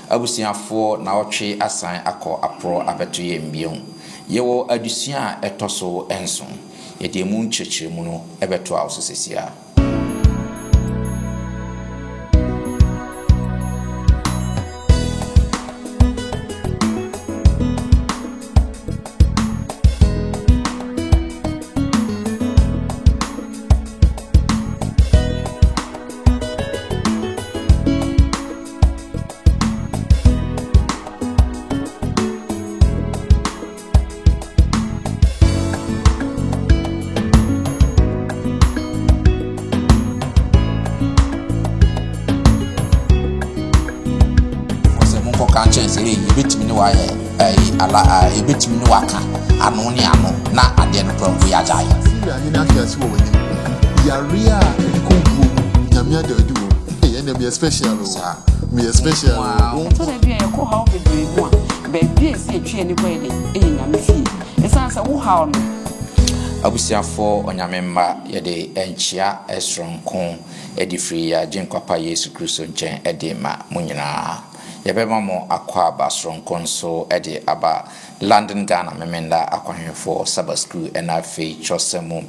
abusiafo na otwe asan akọ apro abeto ye mbion yewo adusua etoso enson yede mu nkyekiremu no ebeto awo sesia. Ebetimi ni wa ala ebetimi ni waka anu ni anu na ade no pampu ya jaya ni na kiasi wo wani ya ria konku nyamia da du e na be special o me special o to na bia ko ha bebre mu a be bia si etwe ni boy de e nyame fi e san sa wo ha no abusiafo onyame mma yede enchia esronko edifri ya jinkwapa Yesu Kristo nchen edema munyina yebema mo akwa basronko nso ede aba London Ghana memenda akwanhefo Sabbath School enafe chosemu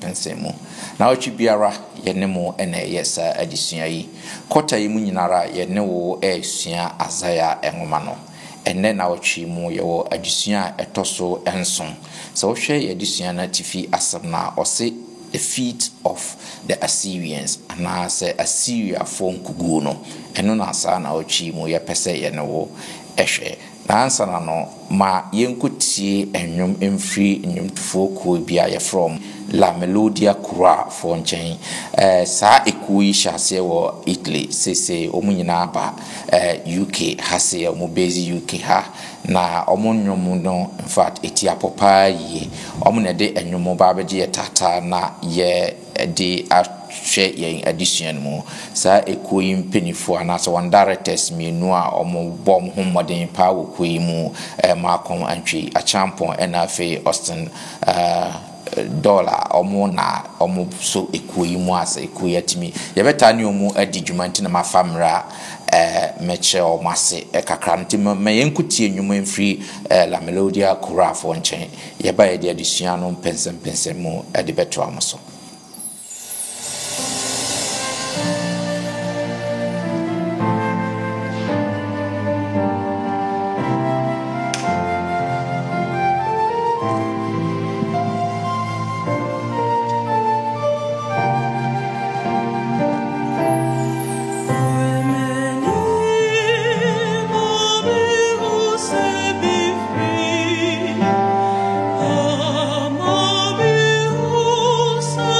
pensemu na ochi biara yenemu ene yesa adisua yi kota yi munyinara yenewo esua azaya enwoma no enne na ochi mu yewo adisua etoso enson so hwe adisua na tifi asem na ose the feet of the Assyrians and I say Assyria phone kugu no eno na sa na ochi mu ye pese ye no ehwe na ansa na no ma yenkutie enwom emfiri enwomtufo ko bia ye from La Melodia Kura for nchen sa ekuyi hyase wo Italy sese omunyina ba UK hase omu base UK ha na omunwom no in fact etiapopa yi omu na de enwom ba beje ye tata na ye de ahwe yen addition mu sa ekuyi mpenifo anase one directors mienu a omu bom homoden pa wo kuyi mu makon antwi achampon enafe Austin dollar omo na omo so ekuyi mu asa ekuyi atimi yebeta ni omu adi dwumanti na mafamra meche o mase kakra nti me yenkutie nwuma mfiri La Melodia Kura for nchen yeba ye de adisua no pensem mu ade beto amoso. So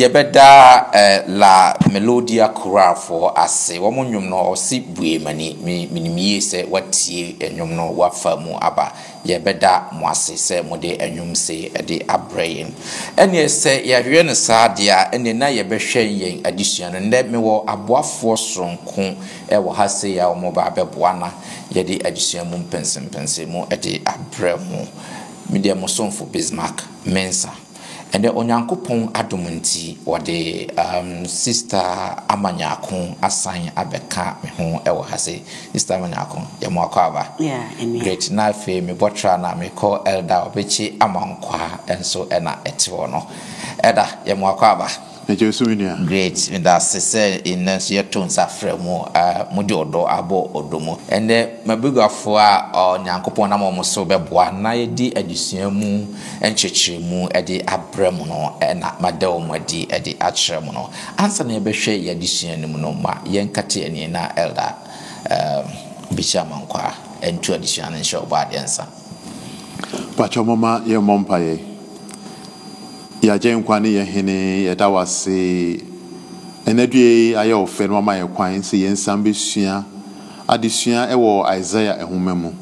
yebeda la melodia choral for ase wo nwom no osi buemani minimie se watie enwom no wafa mu aba yebeda mo ase se mo de enwom se de abrain ene se yehwe ne saadia ene na yebehwe yen adisua no nde mewo aboafo soronko wo ha se ya wo ba beboana yede adisua mu mpensempense mu de abra mu media mo sonfo Bismarck Mensa and the Onyankopon adomunti wade sister Amanyako assign abeka me ho e wo hase sister Amanyako ye mo akwa yeah great na fe me botra na me call elder obechi amankwa enso ena etiwo no elder ye mo akwa great and that say in your tones afre mo mudi odo abo odomo and mabugafo a Onyankopon na mo so beboa na yedi adusua mu enchechire mu edi abrem no na madaw madi edi achire mu no ansa na yebehwe yadusua ni mu no ma yenkate ani na elder bicha mankwa entu adusua na nshọ ba de ansa pacho mama ye mompaye ya jenkwane ye hene ye dawase enadue aye ofe no ma ye kwan se ye nsam besua adesua ewo Isaiah ehomemu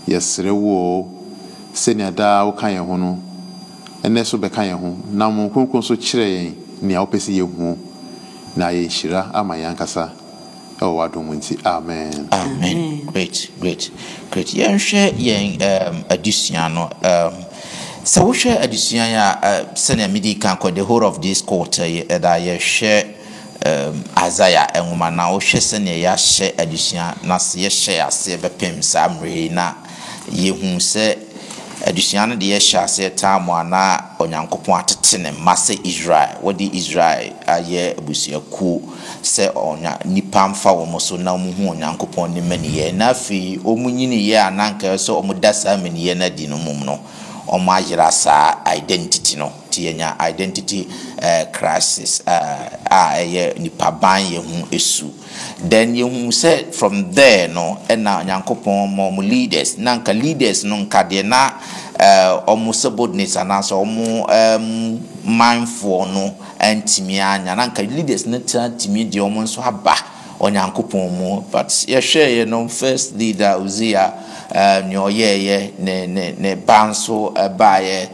yesere wo senia da wo kan ye ho no ene so be kan ye ho na mo konkon so kire yen ne opese ye hu na ye shira ama yankasa ewo adomunti amen great yen hwe yen adesua no so we share addition ya senior medical the whole of this quarter that you share Isaiah enwoma na o hwe senior ya share addition na se ye share ase bepem samre na ye hu se addition na de ye share ase tamu na Onyankopon atete ne masse Israel wodi Israel aye abusuaku se onya nipa mfa wo mo so na mu hu Onyankopon ne maniye na fi omunyini ye ananka so omudasa maniye na di no mum no omayira sa identity no tienya identity crisis ye nipa ban ye hu esu then ye hu say from there no na Nyankopon mo leaders nanka leaders no nka de na omu subordinates anaso omu mindful no antimi anya nanka leaders na timi de omu nso aba Onyankopon mu but ye share ye no first leader Uzziah nyo ye ne banso baye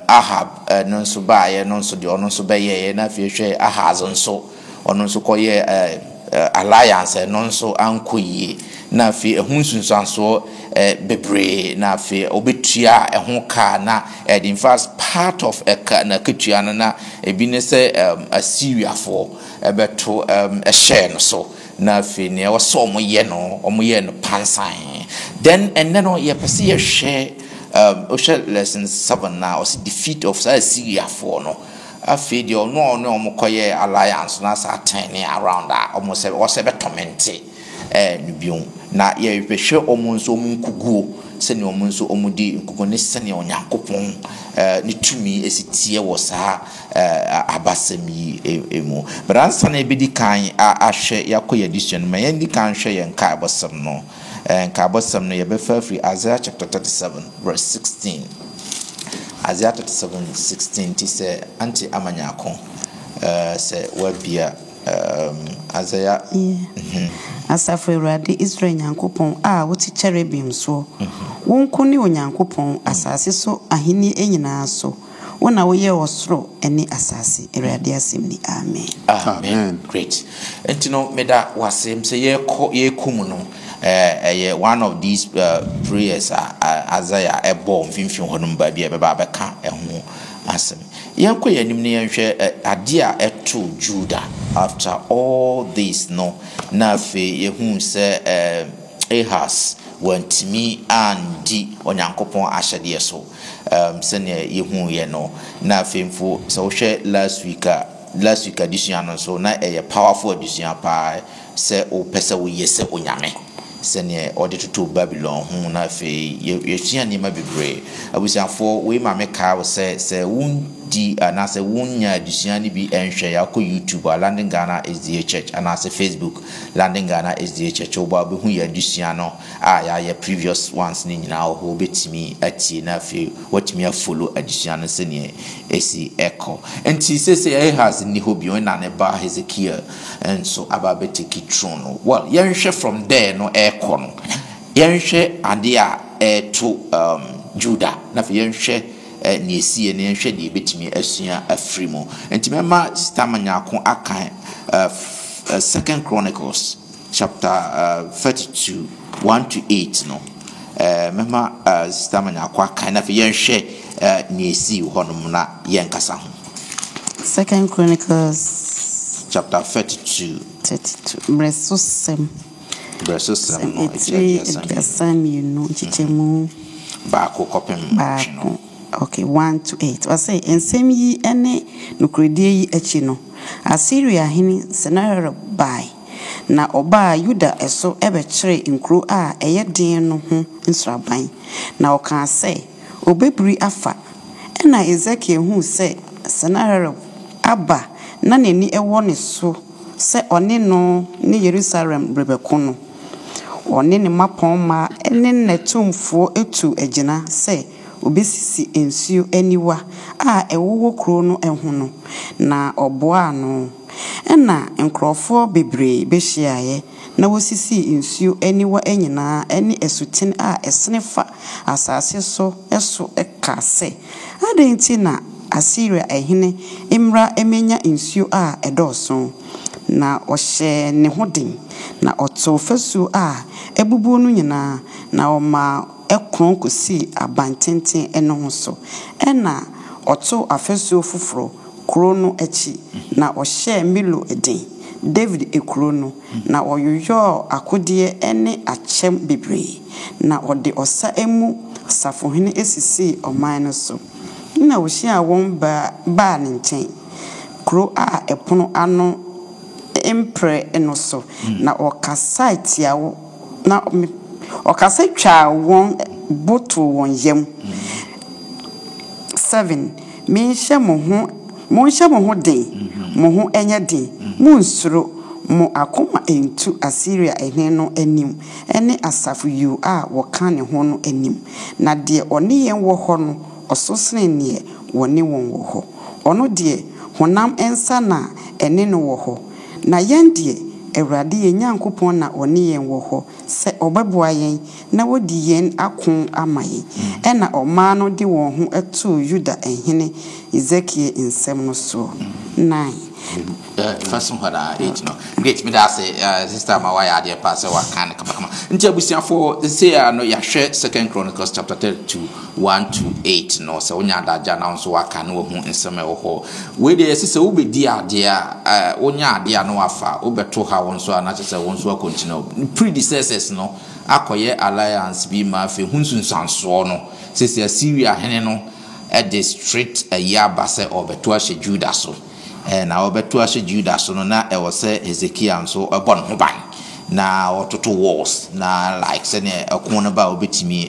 Ahab no so baye no so de ono so baye na fi hwe Ahaz nso ono so koye alliance no so ankoyi na fi ehunsunsanso bebre na fi obetua eho ka na in fact part of na ketua na ebi ne se Assyria for ebeto share no so na fi ne wo omo ye no pansan then and then ye pese ye share lesson 7 now was defeat of Assyria for no afi de no omo koye alliance na sa turn around that almost was be tormented nubion na ye hwehwe omo nso omo nkuguo se ne omo nso omo di nkuguo ne se ne Onyankopon ne tumi esitie wo sa abasemi emu but ansa na ebedi kan ahwe yakoye edition ma yendi kan hwe yen ka abosem no kabosam no yebefa free Isaiah chapter 37 verse 16 Isaiah 37:16 ti se anti Amanyako se wabia Isaiah Asafo Awurade Israel Nyankopon woti cherubim so wonko ne Onyankopon asase so ahini enyina so wona woye osoro ene asase Awurade asemni amen great entino meda wasem se ye kum no one of these prayers Isaiah ebo mfimfin honum ba bia beba beka eho asem yanko yanim ne yanhwe ade a eto Judah after all this no na fe yehu se Ahaz wantimi andi Onyankopon ahyede so se ne yehu ye no na fe mfo so hwe last week edition no so na powerful edition pa se o pesa wo yese onyame sene audit to Babylon hu na fe ye tua ni ma bebre abusiafo we ma meka wo se di anase wonya adusua ni bi enhwe ya ko YouTube London Ghana SDA Church anase Facebook London Ghana SDA Church oba be hu ya adusua no ya previous ones ni nyina ho betimi atie na afi watimi follow adusua no sene esi echo enti sese has ni hobi na ne ba Hezekiah and so ababetiki throne no well yenhwe from there no echo no yenhwe ade a to Judah na fi yenhwe ni esi ne yenhwe de betimi asua afrimo enti mema stamanyako akan 2 Chronicles chapter 32 1 to 8 no mema stamanyako akan na fi yenhwe ni esi honom na yenkasa ho 2 Chronicles chapter 32 Bresosem no Samuel chichemu baako kopem baako okay 1 to 8 wase ensem yi ene nukredie yi achi no Assyria hini Sennacherib bai na oba Yuda eso ebekire nkro a eyeden no ho nsraban na oka se obebri afa na Ezekiel hu se Sennacherib aba na neni ewo ne so se one no ne Jerusalem brebeko no one ne mapon ma ene netumfo etu agina se obesisi ensuo aniwa a ewowo kro no ehu no na oboa no na nkrofo bebre behyiaye na wosisi ensuo aniwa enyina eni esutin a esnefa asase so eso ekase adenti na Assyria ehine imra emenya ensuo a edoso na ohye ne hodin na oto fasu a ebubu no nyina na oma ekron kosi abantenten eno ho so ena oto afesu fufuro krono echi na ohye Milo edin David ekrono na oyoyo akode ene achem bebre na ode osa emu safohene esisi oman no so na wohia won ba ne nchen kro a epono ano empre eno so na okasite ya na okasatwa won boto won yam 7 menhye mo ho den mo ho enya den mo nsuro mo akoma entu Assyria ene no anim ene asafu yu a woka ne ho no anim na de one yen wo ho no ososene ne woni won wo ho ono de honam ensa na ene no wo ho na yendie Ewrade ye Nyankopon na one yen wo ho se obeboa yen na wodi yen akon amaye ena oma no de won ho etu Yuda ehene Ezekiel nsem no so 9 first one that 8 no great me that say sister ma why ade pass wa kan kama nti abusiafo say no ya hwe 2 Chronicles chapter 32 1 to 8 no so onya adaja na nso wa kan wo hu nsem wo ho we dey sise wo be di ade a onya ade no afa wo beto ha won so na sise won so continue predecessors no akoye alliance bi ma fe hunsunsanso no sise Assyria hene no at the street yaba se obeto a Judah so na obeto a Judah so no na e wo se Hezekiah so ebon ho ban na ototo wars na like say ne ekon ba obetimi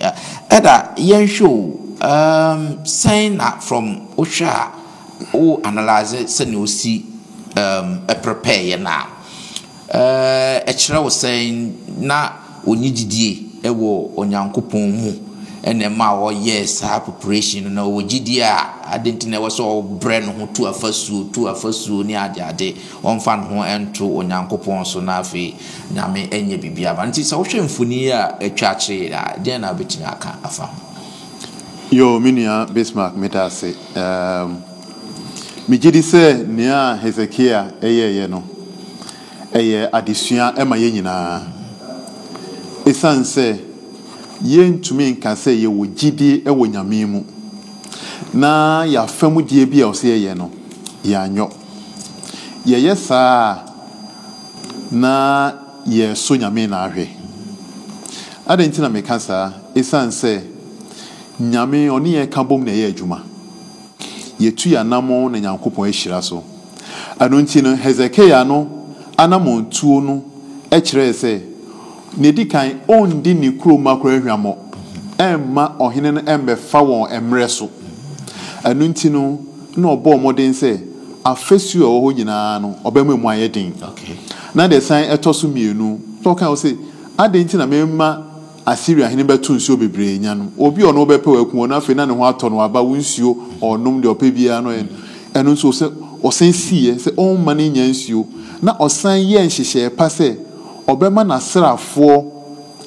eda yen show saying that from Osha o analyze say no see prepare na e kire wo saying na onyididie ewo onyankopon mu ene ma wo yes preparation na wogidi a adentina wo so bre no ho tu afasu ni ade wonfa no ho ento onyankopon so na afi nyame enye bibia ba nti so hwe mfuni a atwa kire da den na betimi aka afa yo minia Bismarck metase migidi se nia Hezekiah eyeye no eye adesua ema ye nyina esanse yentumi nka se ye wogidi ewo nyame mu na ya famu die bia o se ye no ya nyo ye yesa na ye so nyame na ahwe adentina mekasa esanse nyame oni ye kabom na ye adwuma ye tu ya namo na Nyankopon ehira so anonti no Hezekiah no anamontuo no ekire se nedikan ondi ni kroma kwahwamo emma ohene no embe fa won emre so anunti no na obo modern say afesu a wo nyina no obema mu ayedin okay na the sign etoso mienu so kan say adenti na memma Assyria hene betu nsuo bebre nya no obi ono bepe waku na afi na ne ho ato no aba wonsuo onom de opebia no eno nso se osan sie se on mane nya nsuo na osan ye nhihye pa se obema na srafo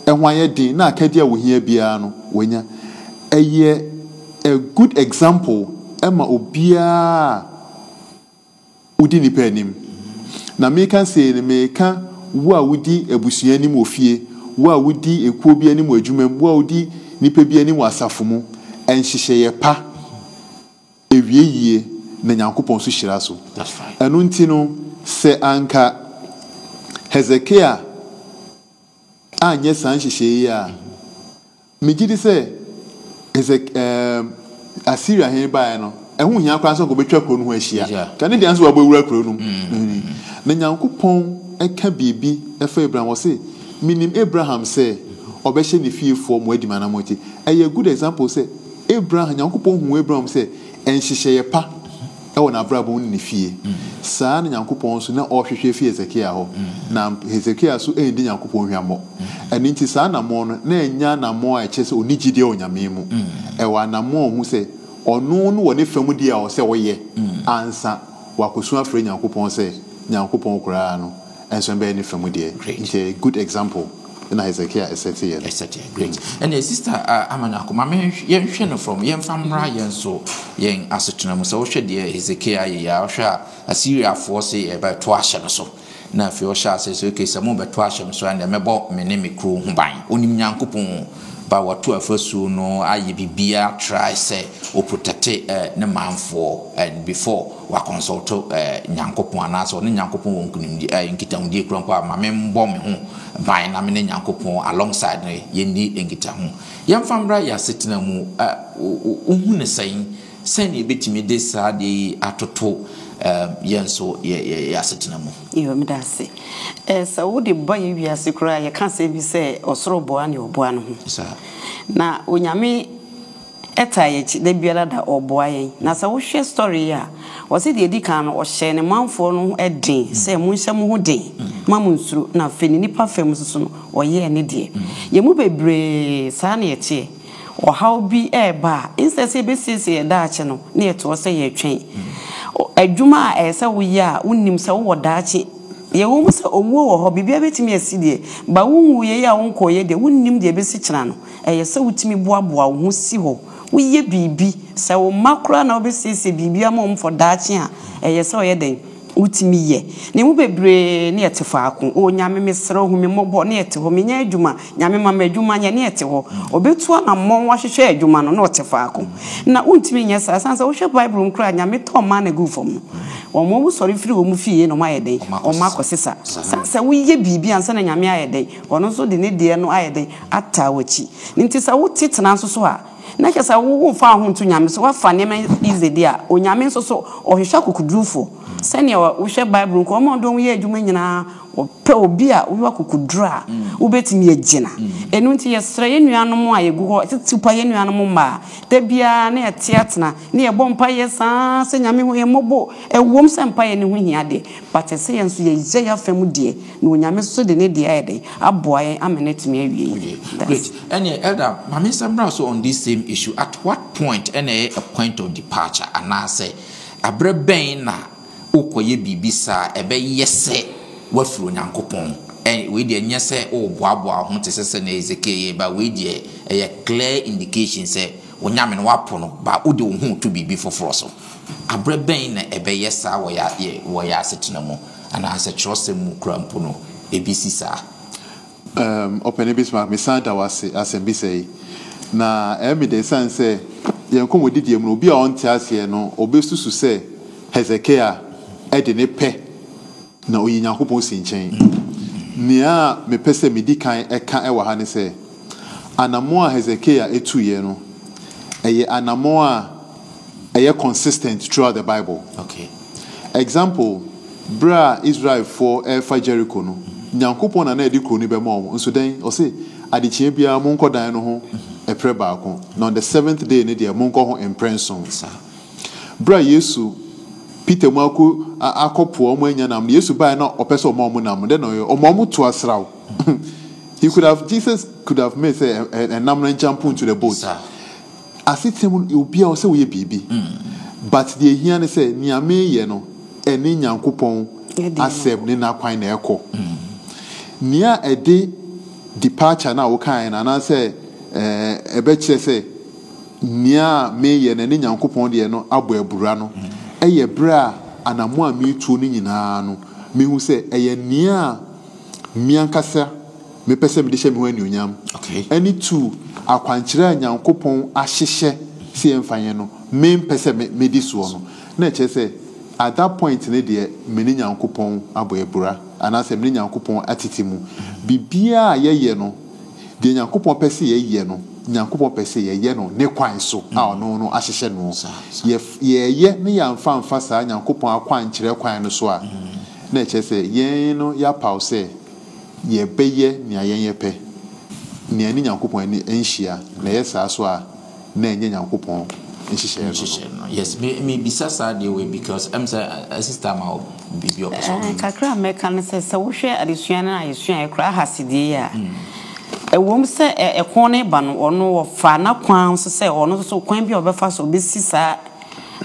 ehwan ayedin na akadia wo hia bia no wonya eye a good example ema obia udi ni penim na me kan say me kan wo a wudi ebusua ni mo fie wo a wudi ekuo bia ni mo adwumam wo a wudi nipa bia ni mo asafo mu enhyehyeye pa ewie yie na Nyankopɔn so hyira so that's right enu ntino se anka Hezekiah anye san hyehyeye a megidi se Assyria hen bae no ehu hia kwa so ko betwa kro no ho ahia kane de anso wabo wura kro no na Nyankopɔn eka bibi efa Abraham wo se minim Abraham se obehye ne fiefo mo adimana moti a good example se Abraham Nyankopɔn hu Abraham se enhyehyeye pa ewo na Abraham ne fie saa na Nyankopɔn so na ohwehwe fie Hezekiah ho na Hezekiah so endi Nyankopɔn hwamo eni nti saa na mo no na enya na mo a eche se onigide onyame mu ewa na mo hu se ono no woni famu dia o se woye ansa wakosu afre Nyankopɔn se Nyankopɔn kura no enso be ni famu dia it's a good example na Hezekiah eseti great and the sister Amanako mama yen hwe no from yen famra yen so yen asetuna mu so hwe de Hezekiah ya hwe Assyria force e ba to ahye no so na fi o sha se so ke se mo be to ahye so and mebo me ne me kro hu ban onim Nyankopɔn ba watu afasu no aye bibia try say o protect ne manfo and before wa consult Nyankopɔn anaso ne Nyankopɔn won kunim di nkitamdi kro kwa ma me mbo me ho ban na me ne Nyankopɔn alongside ne yendi nkita ho yamfambra ya setena mu ohu ne sayin sani betimi de sa de atoto yenso ya setena mu iyo medase sa wodi boy wiase kura ya kan se bi se osoro boa ne oboa no ho na onyame eta ye chi da biara da oboa yen na sa wo hwe story ya wose de edi kan no o hye ne manfo no edin se mu nhyɛ mu ho den mamu nsuru na feni nipa fam so no o ye ne de ye mu bebre sa na ye tie o how bi ba insese be sese ye da ache no na ye to se ye twen adwuma a ese wo ya unnim se wo da ache ye wo mu se owo wo ho bibia betimi asidie ba wonwu ye ya wonko ye de unnim de be si kyena no ye se wutimi boaboa wo ho si ho woye bibi se wo makra na obesese bibia mo mfo da ache a ye se o ye den utimi ye ne mu bebre ne yete faako o nyame mesere hu me mobo ne yete ho menya adwuma nyame mama adwuma nya ne yete ho obetu na mmon wahwehwe adwuma no na ote faako na untimi nya sa sansa wo hwe bible nkra nyame to ma na gu fom wo mo wo sori firi wo mu fie no ma yede o ma kosesa sansa wo ye bibi ansa na nyame ayede ono so de ne de no ayede ata wachi nti sa wo titena nso so a na kesa wo fa ho ntu nyame so wa fa ne ma izedi a o nyame nso so o hwehwa kokudrufo sani wo hwe bible ko mo don ye adwuma nyina o pe obi a wo akokudra wo betimi agina enu nti yesre ye nuanom a yegu ho titupa ye nuanom ma da bia na yetiatena na ye bompa ye sa se nyame ho ye mobo ewom se mpa ye ne ho hia de but se ye nso ye je ya fam de na onyame so de ne de ayede aboa ye amenetimi awie great and elder mama Sambra so on this same issue at what point a point of departure anase abreben na ukoye bibisa ebe yese wafuru Nyankopɔn we de nyese o boaboa ho te sese na Ezekiel ba we de clear indication say onyame no wapo no ba ode wo hu to bibi foforo so abreben na ebe yesa wo ya setena mu ana ase trust mu krampo no ebisi sa open bismarck me santa wase asembi sei na de sense yenkom odidie mu obi a onte ase no obesusu se Hezekiah ede ne pe na oyi Nyankopɔn si nkyɛn nia me pese me dikan eka ewa ha ne se anamo a Hezekiah etuye no eye anamo a eye consistent throughout the Bible. Okay, example bra Israel for Elfa Jericho no Nyankopɔn na edi kro ni be mo nso den o se adechie bia mo nkodan no ho epre baako na on the 7th day ne de mo nko ho imprenson bra yesu Peter mu akɔpo ɔmo anya nam yesu ba na ɔpɛ sɛ ɔmo nam de no ɔmo to asraw Jesus could have made say a nam jump into the boat as it obi a ɔsɛ woyɛ bibi but the here ne say niame ye no ɛne nyankopɔn asɛm ne na kwan na ɛkɔ nia ɛde departure na wo kan na say ɛbɛkyerɛ sɛ nia me ye ne nyankopɔn de no abɔ abura no ɛyɛ bra anamo a metuo ne nyinaa no mehu sɛ ɛyɛ nia miankasa mepɛsɛ me de hyɛ me ho anuonyam ɛne tu akwankyerɛ nyankopɔn ahyehyɛ sɛ ɛmfanyɛ no mempɛsɛ me di soɔ no na ɛkyerɛ sɛ at that point ne deɛ me ne nyankopɔn abɔ abura anaasɛ me ne nyankopɔn atete mu bibia a yɛyɛ no deɛ nyankopɔn pɛ sɛ yɛyɛ no nyankopɔn pɛ sɛ yɛyɛ no ne kwan so a ɔno no ahyehyɛ no yɛyɛ ne yɛmfa saa nyankopɔn akwankyerɛ kwan no so a na ɛkyerɛ sɛ yɛn no yɛapaw sɛ yɛbɛyɛ nea yɛn yɛpɛ nea ne nyankopɔn ani nhyia na yɛ saa so a na ɛnyɛ nyankopɔn nhyehyɛ no. Yes, me bisa saa deɛ wei because I'm say sister ma bibi opso kakra meka ne sɛ wohwɛ adesua na ayesua ekra hasidie a ewom sɛ ɛkon ne ba no ɔno wɔ fa na kwan so sɛ ɔno so kwan bi a ɔbɛfa so obesi saa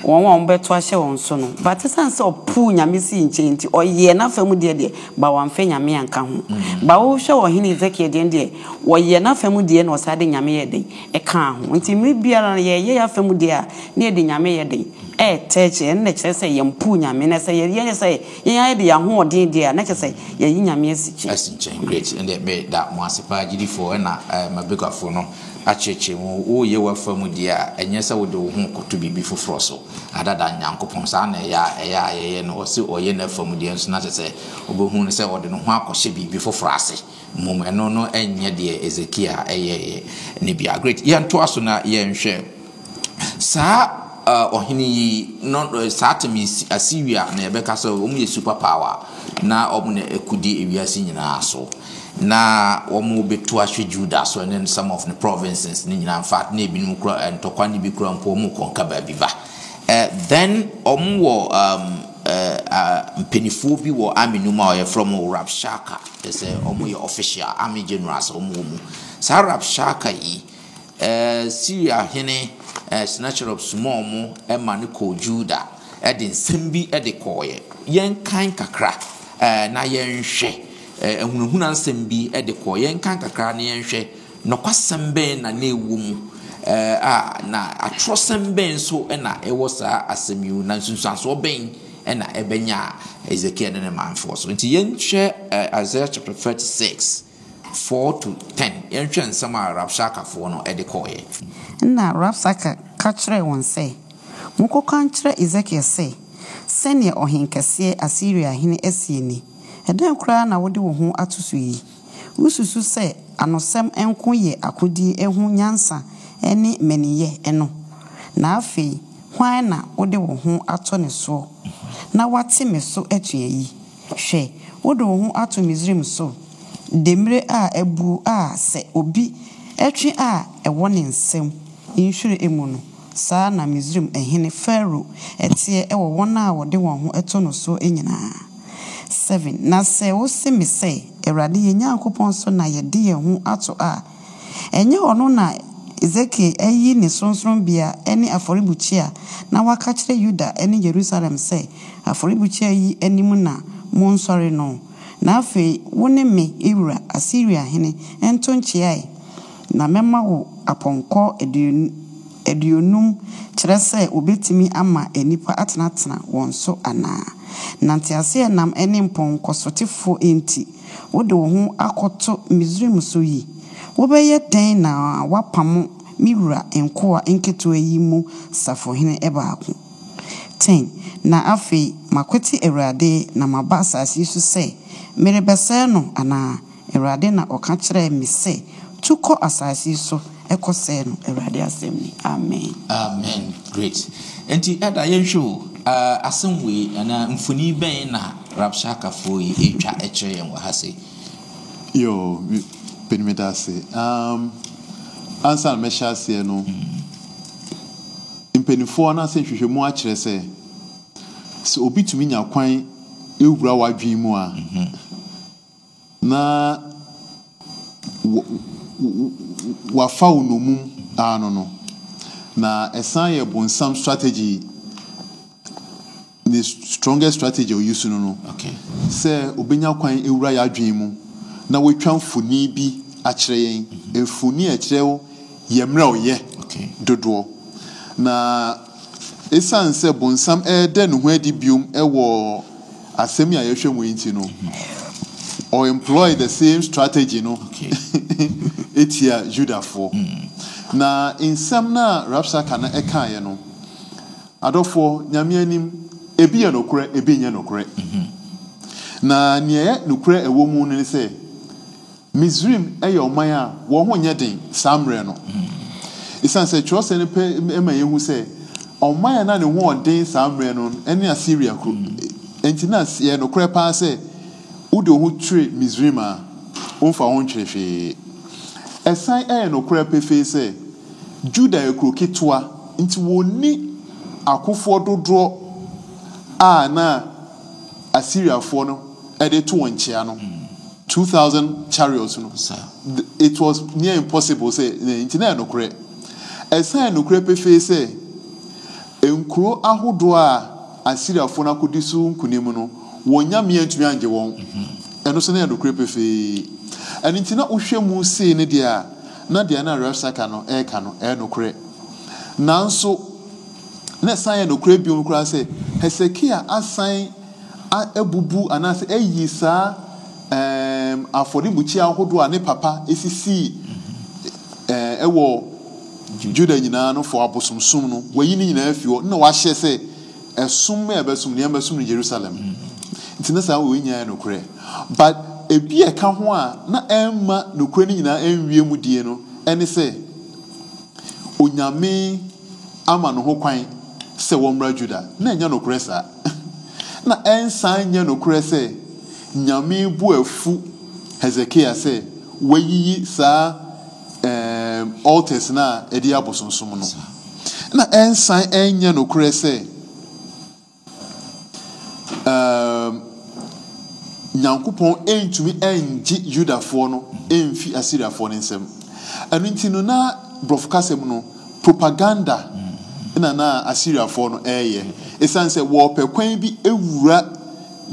wɔn beto ahyɛ wɔn so no but san sɛ ɔpu nyame si nkyɛnti ɔyɛ na fam deɛ ba wɔmfa nyame anka ho ba wo hwɛ wɔ hene Ezekiel deɛ wɔyɛ na fam deɛ na ɔsa de nyame yɛ den ɛka ho nti me biara yɛ ya fam deɛ a na de nyame yɛ den tɛkyɛ na kyerɛ sɛ yɛmpu nyame na sɛ yɛ sɛ yɛn de yɛ ho ɔden deɛ na kyerɛ sɛ yɛyi nyame asikyɛn great and be that mo asepa gidi for na mabegafo no acheche wo ye wa famu dia enye se wo de wo hu koto bibi foforo so adada nyankopon sa na ya no o se oye na famu dia nso na se obohu ne se wo de no ho akɔhye bibi foforo ase mum eno no enye de Ezekiel eye ne bia great ye nto aso na ye nhwɛ sa ohini yi no sa temi Assyria na ebeka so omu ye super power na omu na ekudi ewiase nyina so na omu betu ahwe Judah so and some of the provinces ni nyina in fact na ebinum kura ntokwa ni bi kura mpo omu konka ba biba then omu wo mpenifu bi wo army numa oye from Rabshakeh say omu ye official army generals omu sa Rabshakeh yi Syria hene snatcher of small mo ema ne ko Judah ede nsem bi ede koye yen kan kakra na yen hwe ehunahuna nsem bi ede ko yen kan kakra na yen hwe nokwasem ben na ewu mu na atrosem ben so na ewo saa asemiu na nsunsuanso ben na ebenya Ezekiel ne manfo so nti yen hwe Isaiah chapter 36 4 to 10 yen hwe nsem a Rabshakeh fo no ede koye na Rabshakeh ka kyerɛ wɔn sɛ mokɔka nkyerɛ Ezekiel sɛ sɛnea ɔhenkɛseɛ Assyria hene asie ni ɛdan kura na wode wo ho atoso yi ususu sɛ anosɛm enko ye akodi ehu nyansa ene meniyɛ eno na afei hwan na wode wo ho ato ne so na wate me so atua yi hwɛ wode wo ho ato Misraim so demre a ebu a sɛ obi etwe a ɛwɔ ne nsɛm inhwere emu no saa na Misraim ehene Pharaoh etie ɛwɔ wɔn a wode wɔn ho ato no so enyina 7 na sɛ wo se me sɛ Awurade yɛ Nyankopɔn so na yɛde yɛn ho ato a ɛnyɛ ɔno na Ezekiel ayi ne sonson bia ɛne afɔrebukyia na waka kyerɛ Yuda ɛne Jerusalem sɛ afɔrebukyia yi anim na mo nsɔre no na afei wo ne me ewura Assyria hene ento nkyeae na mema wo apɔnkɔ aduonum kyerɛ sɛ obetimi ama enipa atenatena wɔn so ana nantiase nam ene mpɔnkɔ sotefo enti wode wo ho akɔto Misraim so yi wobɛyɛ den na wapam miwura enkoa enketo yi mu safohene ebaako 10 na afei makweti Awurade na maba asase so sɛ mere bɛsɛ no ana Awurade na ɔka kyerɛ me sɛ tukɔ asase so ekɔsɛ no Awurade asɛm ni amen great enti ada yɛhwɛ asɛmwe ana mfuni bɛn na Rabshakeh fo yi etwa ɛkyerɛ yɛn wɔ ha sɛ yo penimedase ansa na mehyase no mpanimfoɔ na sɛ hwehwɛmu akyerɛ sɛ obi tumi nya kwan ewura wadwen mu a na wafa onumum no na ɛsan yɛ bonsam strategy the strongest strategy o use no sɛ obenya kwan ewura yadwen mu na wetwa mfoni bi akyerɛ yɛn mfoni akyerɛ wo yɛmra oyɛ dodoɔ na esan sɛ bonsam ɛde no ho adi biom ɛwɔ asɛm a yɛhwɛ mu nti no or employ the same strategy no etia Judafo na insam na Rabshakeh na ɛkaeɛ no adɔfo nyame anim ebi yɛ nokore ebi nyɛ nokore na nea yɛ nokore ɛwɔ mu no ne sɛ Misrim ɛyɛ ɔman a wɔn ho nyɛ den samre no isan sɛ twɔsɛ ne pɛ ɛma yɛhu sɛ ɔman a na ne ho ɔden samre no ɛne Assyria kro enti na yɛ nokore paa sɛ wode ho tre Misrim a ɔmfa ho ntwere hwee ɛsan ɛyɛ nokore pɛfɛ sɛ Juda yɛ kro ketewa nti wɔni akofoɔ dodoɔ a na Assyriafoɔ no ɛde to wɔn nkyea no 2,000 chariots no it was near impossible say nti na nokore ɛsan nokore pɛfɛ sɛ nkuro ahodoɔ a Assyriafoɔ no akodi so nkunim no wɔnya mmea ntumi angye wɔn ɛno so na nokore pɛfɛ ɛno nti na wohwɛ mu sei ne deɛ na deɛ na Rabshakeh no ɛka no nokore nanso na ɛsan nokore biom koraa sɛ Hesekia asan abubu anaasɛ ayi saa afɔrebukyia ahodoɔ a ne papa esisi ɛwɔ Juda nyinaa no for abosomsom no wayi ne nyinaa fi hɔ na wahyɛ sɛ ɛsom ma ɛbɛsom ne ɛbɛsom ne Jerusalem nti na saa wɔn nyinaa nokore but ebi ɛka ho a na ɛmma nokore ne nyinaa ɛnwie mu die no ɛne sɛ onyame ama no ho kwan sɛ wɔmmra Juda na ɛnyɛ nokore saa na ɛnsan nyɛ nokore sɛ nyame bu afu Hezekiah sɛ wayiyi saa altars na ɛde abosonsom no na ɛnsan ɛnyɛ nokore sɛ Nyankopɔn ɛntumi ɛngye Judafoɔ no ɛmfi Assyriafoɔ no nsɛm ɛno nti no na brɔfo kasɛm no propaganda na Assyriafoɔ no ɛyɛ ɛsan sɛ wɔpɛ kwan bi ewura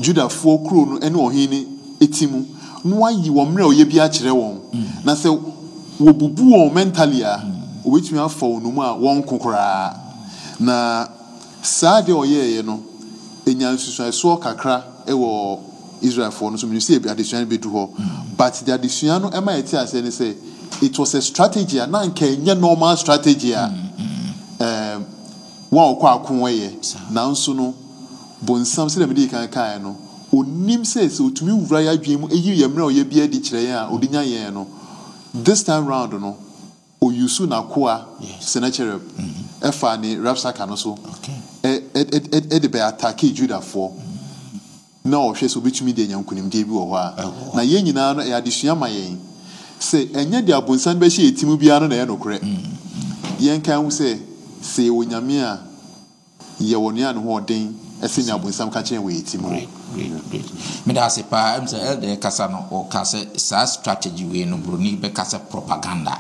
Judafoɔ kuro no ɛne ɔhene etimu no wayi wɔn mmerɛ ɔyɛ bi akyerɛ wɔn na sɛ wɔbubu wɔn mentally a wɔbɛtumi afa wɔn mu a wɔn kokoraa na saa deɛ ɔyɛɛyɛ no enya nsusuasoɔ kakra ɛwɔ Israelfoɔ no so me say adesua no bedu hɔ but the adesua no ɛma yɛte ase ne sɛ it was a strategy a na nka ɛnyɛ normal strategy a wɔn ɔkɔ akonwɛyɛ nanso no bonsam sɛ dɛm de kan no onim sɛ otumi wura ya adwen mu eyi yɛ mmerɛ ɔyɛ bi adi kyerɛ yɛn a odi nya yɛn no this time round no oyusu na koa Sennacherib ɛfa ne Rabshakeh no so de bɛ attack Judafoɔ na ɔhwɛ sɛ obetumi de nyankunimdie bi wɔ hɔ a na yɛn nyinaa no ɛyɛ adesua ma yɛn sɛ ɛnyɛ de abonsan bɛhyɛ etimu biara no na ɛyɛ nokore yɛn kan ho sɛ onyame a yɛ wɔ ne ho ɔden ɛsɛ nya abonsam ka kyɛn wɔ etimu me da se pa em sɛ ɛde kasa no o kasa sa strategy we no broni be kasa propaganda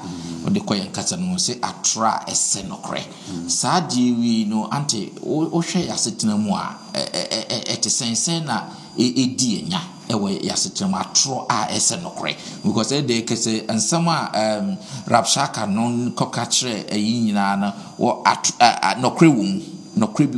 o de kɔ yɛn kasa no sɛ atra ɛsɛ nokore saa die we no ante o hwɛ yasetena mu a ɛte sɛnsɛn na ɛdi enya ɛwɔ yasetena mu atro a ɛsɛ nokore because ɛde kasa nsɛm a Rabshakeh no kɔka kyerɛ ɛyi nyinaa no wɔ nokore wɔ mu nokore bi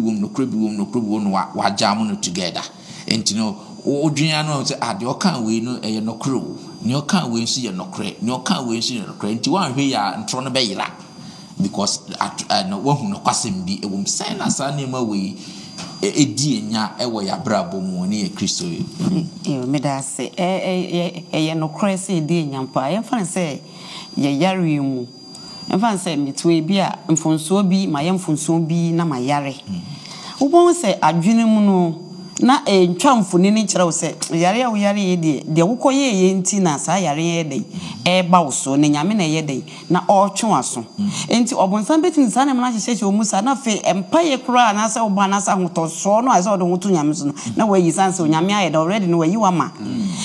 wɔ mu wa jam no together enti no odwunya no sɛ ade ɔka we no ɛyɛ nokore wo ne ɔka we nso yɛ nokore ne ɔka we nso yɛ nokore enti wanhwɛ ya ntro no bɛyira because no wahu no kwasɛm bi ɛwɔ msɛn na saa nneɛma we ɛdi enya ɛwɔ ya brabo mu ne yɛ Kristo yi me da se ɛyɛ nokore sɛ ɛdi enya mpa yɛmfa sɛ yɛ yare mu yɛmfa sɛ metwe bi a mfonsuo bi ma yɛ mfonsuo bi na ma yare wobon sɛ adwene mu no na ntwamfoni ni kyerɛ wo sɛ yare a wo yare ye de wokɔ ye nti na saa yare ye de ba wo so ne nyame na ye de na ɔtwe waso enti obonsan betin saa ne mana hyehyɛ omu sa na fe empaye kura na sɛ wo ba na sa hotoso no asɛ ɔde hoto nyame so no na wayi sanse nyame ayɛ da already no wayi wama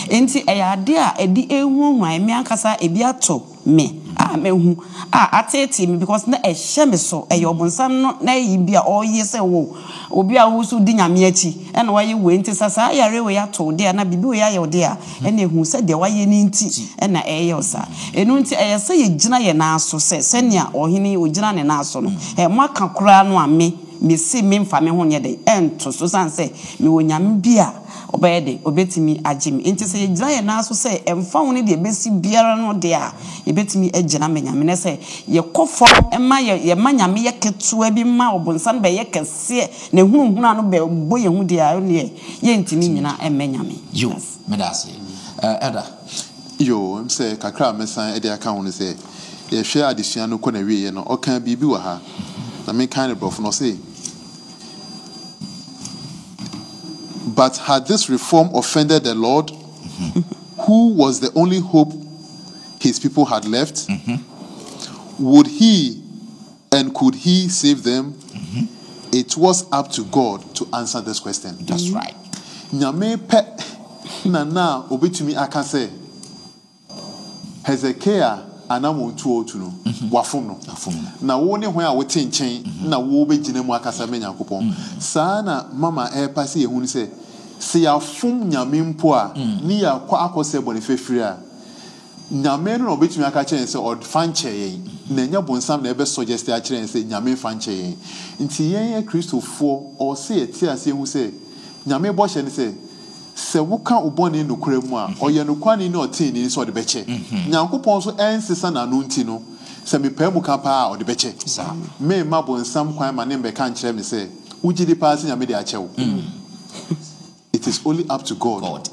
enti ɛyade a edi ehu hwan me ankasa ebi ato me mehu atete me because na ehye me so eyobonsam no na yibia oye se wo obi a wo so di nyame achi e na waye we nti sasa yare we ato de na bibi we aye de a e na ehu se de waye ni nti e na eye osa enu nti eye se ye gina ye na aso se nia ohini ogina ne na aso no mo aka kura no a me si me mfa me ho nye de ento so san se me wo nyame bia obede obetimi agim enti se yegina ye na aso se emfa ho ne de besi biara no de a ebetimi agina me nyame ne se ye kofo ema ye ma nyame ye ketua bi ma obonsan be ye kese na hunhun anu be boye hu de a ne ye ntimi nyina emme nyame yo medase Eda yo em se kakra mesan e de aka ho ne se ye hwe adesua no kɔ na wiye no ɔka bibi wa ha na me kind of no say. But had this reform offended the Lord, who was the only hope his people had left? Would he and could he save them? It was up to God to answer this question. That's right. Nyame pe na obetumi aka say Hezekiah anamo ntuo no wafom no na wo ne hwan a wote nchen na wo begina mu akasa me Nyankopɔn saa na mama pase ehunu se ya fom nyame mpo a ni ya kwa akose bone fefiri a nyame no obetumi aka kyerɛ se od fanche yen na nya bonsam na ebe suggest a kyerɛ se nyame fanche yen nti yen kristofo o se eti ase hu se nyame bo hye ne se woka ubone no kura mu a oye no kwani na otini so de beche Nyankopɔn so ensesa na no nti no se me pa mu ka pa a ode beche me ma bonsam kwan ma ne be kan kyerɛ me se ugidi pa se nyame de akyɛw. It is only up to God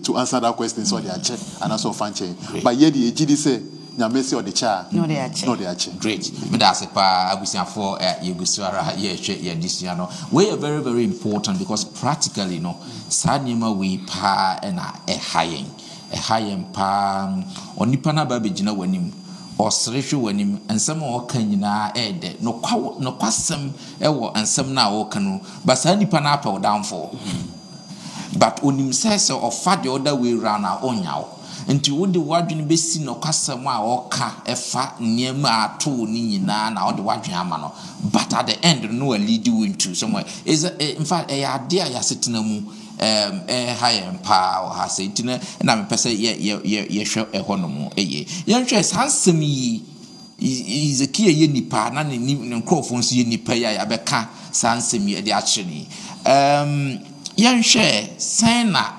to answer that question. So they are check and also fanche. But yet the ejidi say nyame say ode cha no they are check. Great. Me da se pa abusia for yegusuara ye hwe ye disua no. We are very very important because practically no sa nima we pa na hayen pa onipa na ba begina wanim osrehwe wanim ensem o kan nyina ede no kwasem ewo ensem na o kan no ba sa nipa na pa downfall. But onim says of fat the other way round our own yaw. Until what the wardrobe be seen no customer or car a fat near ma 2 ni na or the wardrobe amano. But at the end, no lead you into somewhere. Is in fact a idea ya sitting a higher power has it in and I'm a person ye show a honomo a ye. Young choice handsome ye is a key ye nipa, none in crowphones ye nipa ya beka sansemi at the actually. Yan share sana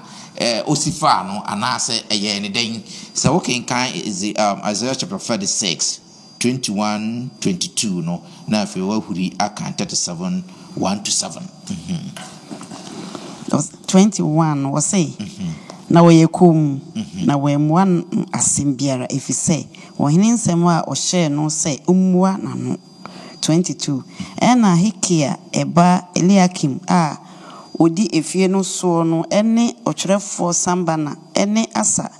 osifa no anase eye ne den so okay kan is Isaiah chapter 36 21-22 no na fe wa huri aka 37 1-7 21 was say na we kum na we one asimbiara efise wo hinin nsem a o share no say umwa na no 22 ena hikia eba Eliakim odi efie no so no ene otwerefo sambana ene asa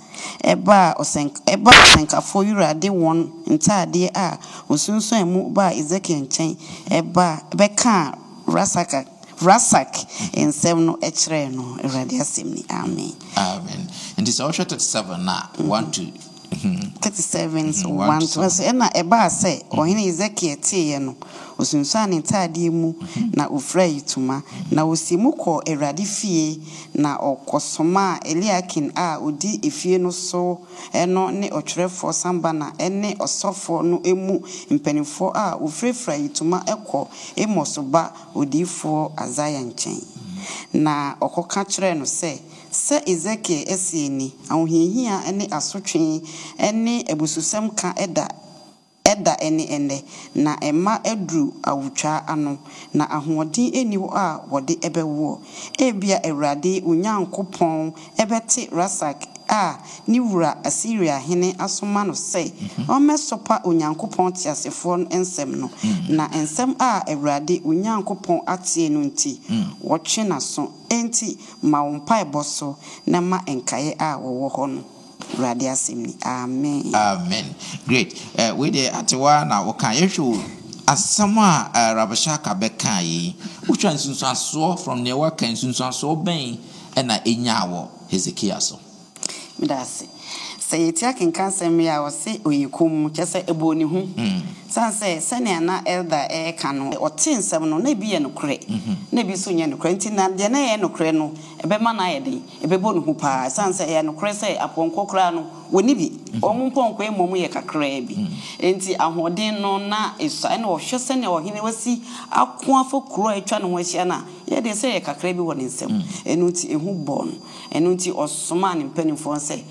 eba osenkafo yurade won ntade a osunsun mu ba Ezekiel nchen eba beka rasak ensem no ekere no erade asemni amen and this all 37 na 37 so 1 ena eba say ohene Ezekiel tie no osunsan ntade mu na ofra yituma na osimu ko erade fie na okosoma Eliakim odi efie no so eno ne otwerefo sambana ene osofo no emu mpanifo ofrefra yituma ekọ emosoba odifo Azaya nchen na okoka kire no se Ezekiel esieni ahohihia ene asotwe ene ebususem ka eda ene na ema edru awutwa ano na ahoɔden eniwo wode ebewo ebia Awurade Onyankopɔn ebete Rasak a ni wura Assyria hene asoma no say o mesopa onyankopɔn tiasefo ensem no na ensem a Awurade onyankopɔn atie no nti wɔtwe naso enti ma wompa eboso na ma enkaye a wo ho no Awurade asemni amen great we dey atewa na wo kan yehwe asama Rabashaka beka yi utwa nsunsuaso from ne wa kan nsunsuaso ben na enyawo Hezekiah so midase sayetia kenkan semi a wose oyikum kyese eboni hu sanse sene na elder ka no otensem no na bi ye nokre na bi so nye nokre ntina de na ye nokre no ebema na yede ebebo no hu pa sanse ye nokre se aponkokra no woni bi omumponko emom ye kakra bi enti ahoden no na esa na ohwese ne ohene wasi akoafo kro atwa no ho ahia na ye de se ye kakra bi woni nsem enuti ehu bon enuti osoma ne mpanimfo se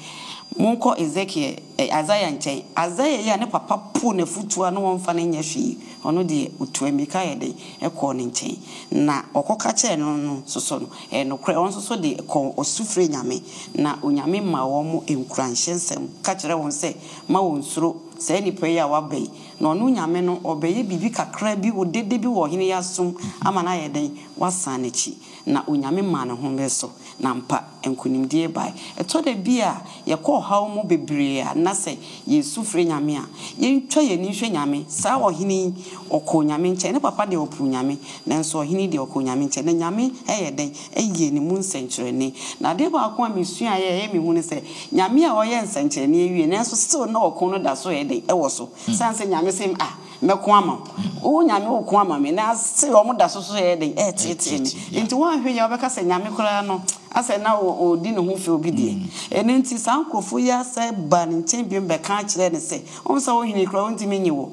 Munko Ezekiel Isaiah nchen Isaiah ya ne papa pu na futua no wonfa ne nya hwi ono de otuamika ye de ekọ ne nchen na okoka che no soso no nokre on soso de ko osufre nyame na onyame ma wo mo enkuranhyensem ka kire won se ma won suro se ni prayer wa bai na ono nyame no obeye bibi kakra bi wo dede bi wo hene yasum ama na ye den wasanechi na onyame ma ne ho beso na mpa enkunimdie bai eto de bia ye ko hawo mo bebre a na se yesu fre nyame a ye ntwa ye ni hwe nyame sa wo hene okọ nyame nche ne papa de opu nyame nanso hene de okọ nyame nche na nyame eye den eye ni mu nsenkyerene na de ba akọ amesua ye mi hu ne se nyame a oye nsenkyerene ewie nanso still na okọ no da so ye den ewo so sanse nyame sem meko ama o nyame okọ ama me na se o mo da so ye den tete ni nti wa hwe ya obeka se nyame kora no ase na o di ne ho fe obi die ene nti sankofo ya se ba ne nchen bi mbeka kire ne se o so wo hini kora ntimi nyiwo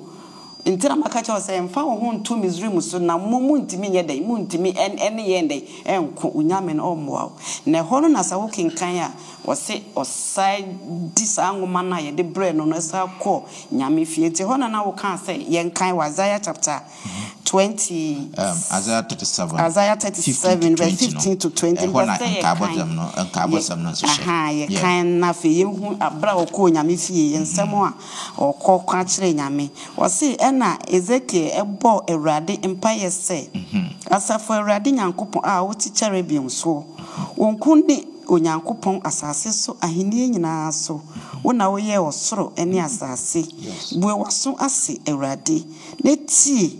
ntira makacha o se mfa wo ho ntu Misraim so na mo ntimi nye dai mo ntimi ene ye ndai enko unyame na omwa na hono na sa wo kinkan a wo se osai disangoma na ye de bre no na sa ko nyame fie nti hono na wo kan se ye nkan wa Isaiah chapter 20 Isaiah 37 verse 15 to 20 ye kan na fe ye hu abra okọ nyame fie ye nsemo a okọ kwa kire nyame wo se na Ezekiel ebo Awurade empaye se asafo Awurade nyankopon a woti cherubim so wonkunni onyankopon asase so ahenie nyina so wona wo ye osoro ene asase bue waso ase Awurade netie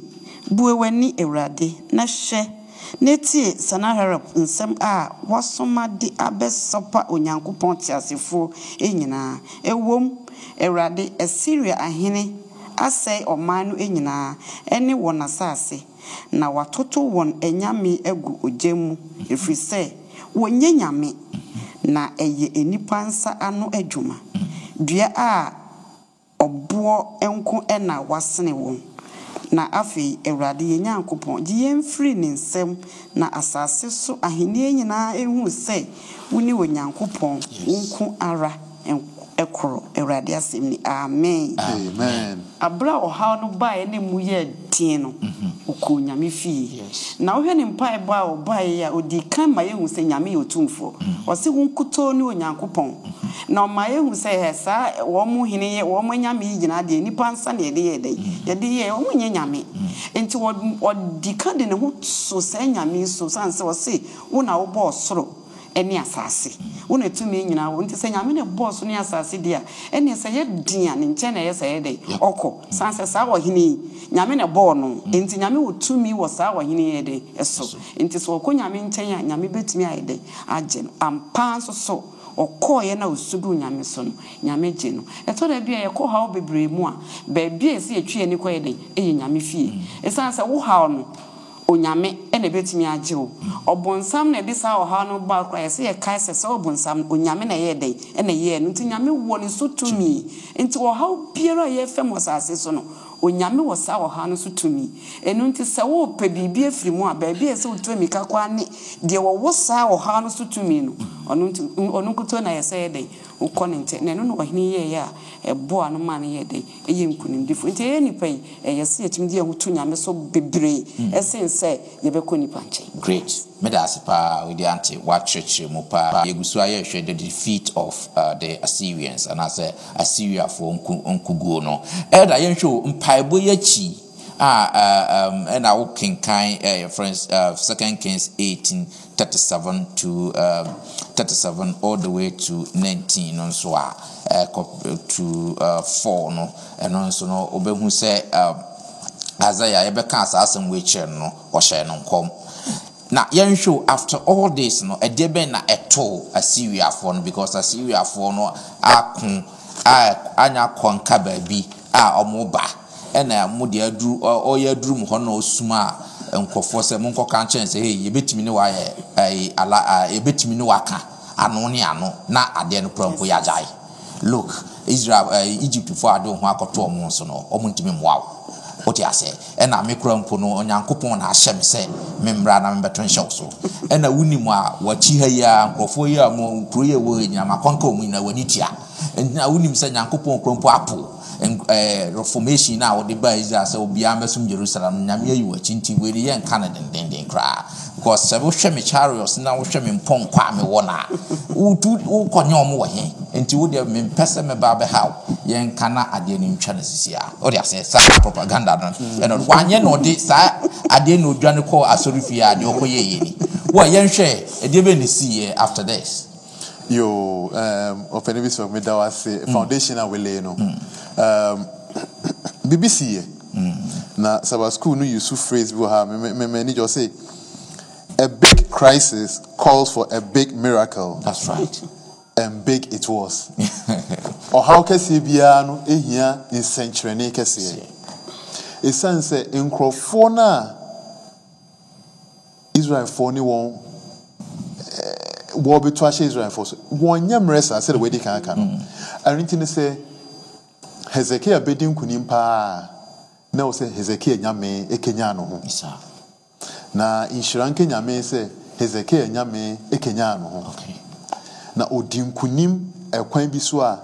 bue wani Awurade na hwe netie Sanaherib nsem a wasoma de abesopa onyankopon tiasefo enyina ewom Awurade Assyria ahene asai omanu enyina ene won asase na watoto won enyame egu ojemu efrise wonye nyame na eye enipa nsa ano adwuma dua a obo enko ena wasene won na afi Awurade yenyankopon gi yemfiri ne nsem na asase so ahenie nyina ehu se woni wonyankopon wonku ara ekro Awurade asemni amen abra oha no ba ene mu ye tin no okọ nyame fie na wo hwe ne mpa ba oba ya odi kan ma ye hu se nyame yotumfo o se wonkuto ni onyankopon na o ma ye hu se hesa wo mu hene ye wo mu nyame yigina de nipa nsa na ye de o mu nye nyame enti wo di kan de ne ho so se nyame so sanse wo se wo na wo bo soro eni asase wona tumi nyina wo nti se nyame ne boss ne asase dia eni se ye dia ne nche na ye se ye de okọ sanse sa wo hini nyame ne bo no enti nyame wo tumi wo sa wo hini ye de eso enti so okọ nyame nchen ya nyame betumi aye de age no ampa so okọ ye na osudu nyame so no nyame je no eto da bia ye ko ha obebre mu a ba bia ese etwe ani ko ye de eye nyame fie esanse wo ha no onyame ene betimi age o obonsam na bisa oha no ba kra ye se ye kai se obonsam onyame na ye dey ene ye no nti nyame wo ni so tumi nti oha biara ye fem osase so no onyame wo sa oha no so tumi enu nti se wo pe bibia afiri mu a ba bia se utumi kakwa ne de wo sa oha no so tumi no ono nkuto na yɛsɛ de ukɔ ne nte na no ɔhene yɛ ya ɛboa no ma no yɛ de ɛyɛ nkunimdifo nti ɛyɛ nipa yi yɛsɛ yɛtumi de ɛhutu nyame so bebree ɛsen sɛ yɛbɛkɔ nipa nkyɛn. Great. Medasipa with the anti watch mupa yegusuaya share the defeat of the Assyrians and as Assyria for unkugo no. Eda yensho mpaibo yachi and I walking kind friends 2 Kings 18:37 to 37 all the way to 19 on so to 4 no and also no obehu say Isaiah ebeka asasem we che no o hye no nkom. Na yen show after all this no edebe na eto Assyria for no because Assyria for no akun anya konka baabi omoba ena mu de aduru oya aduru mu ho na osuma nkofo se mu nkoka nchen se hey yebetimi ne wa ala yebetimi ne waka ano ne ano na ade no prampo yajai. Look, Israel Egypt for ado ho akoto omo so no omo ntimi moawo what you say and I make rumpo no onyankopon na ahyem se membra na membeto nhyew so and na wunimu a wachi ha ya nkofo ya mo proye wo nyama konka omu na wani tia and na wunim se nyankopon krompo apo reformation na wo de ba Israel se obi amesum Jerusalem nyame yi wachi nti we de yen Canada den kra because se wo hwe me chariots na wo hwe me mpon kwa me wona wo konye omo wo he nti wo de me pese me ba be how yen kana ade no ntwa na sisia o de ase sa propaganda no and wanye no de sa ade no dwane ko asorifia ade okoye yeni wo yen hwe ede be ne see after this yo ofenibis for me that was foundation we lay no BBC na Sabbath school no use phrase we have me need just say a big crisis calls for a big miracle. That's right. And big it was. Or how kesi bia no ehia in century ne kesi. E sense nkrofo na Israel for ni won wo be to ahye Israel for so won nyamresa say the way they can no. Arinti ne say Hezekiah bedin kunim pa na o say Hezekiah nyame ekenya no ho. Na insuran Kenya me say Hezekiah nyame ekenya no ho. Okay. Na odinkunim ekwan bi so a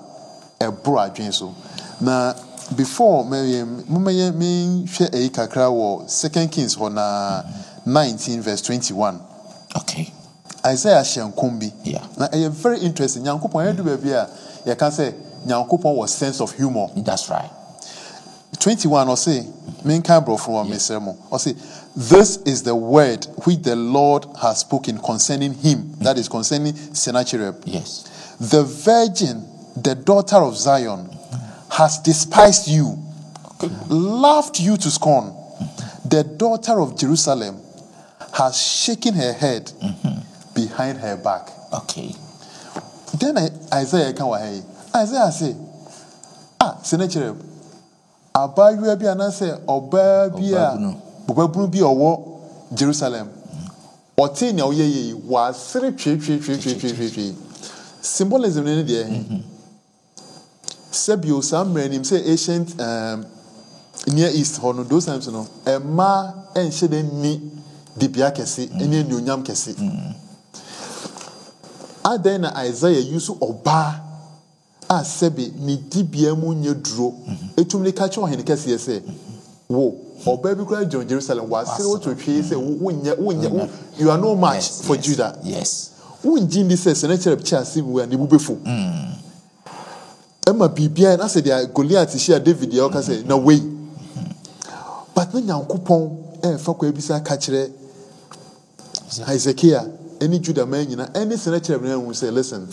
ebro adwen so. Na before me hwe e kakra wo 2 Kings ho na 19 verse 21. Okay. Isaiah shenkombi. Yeah. Na very interesting. Nyankopon edu ba bia ye kan say Nyankopon was sense of humor. That's right. 21 or say menka bro from mesemo or say this is the word which the Lord has spoken concerning him, that is concerning Sennacherib. Yes. The virgin, the daughter of Zion, has despised you, laughed you to scorn. The daughter of Jerusalem has shaken her head behind her back. Okay. Then Isaiah can say, Isaiah say, Sennacherib, abayua bi anase oba bi a bobabunu bi owo Jerusalem ote nya oyeye wa sere twe symbolism ne de sebio samre nim say ancient near east hono those times no ema enhye de ni dibia kese ene nyonyam kese aden na Isaiah use oba a sebe ni dibia mu nye duro etumle ka che ohene kase yese wo oba bi kura Jerusalem was say what to twe say wonya you are no match for Judah. Yes. Wunji ndi say Sennacherib chase bu ani bubefo ema bibia na say dia Goliath share David ya ka say na wey but na Nyankopon fa kwa bisa ka kire Hezekiah any Judah man nyina any Sennacherib na hu say listen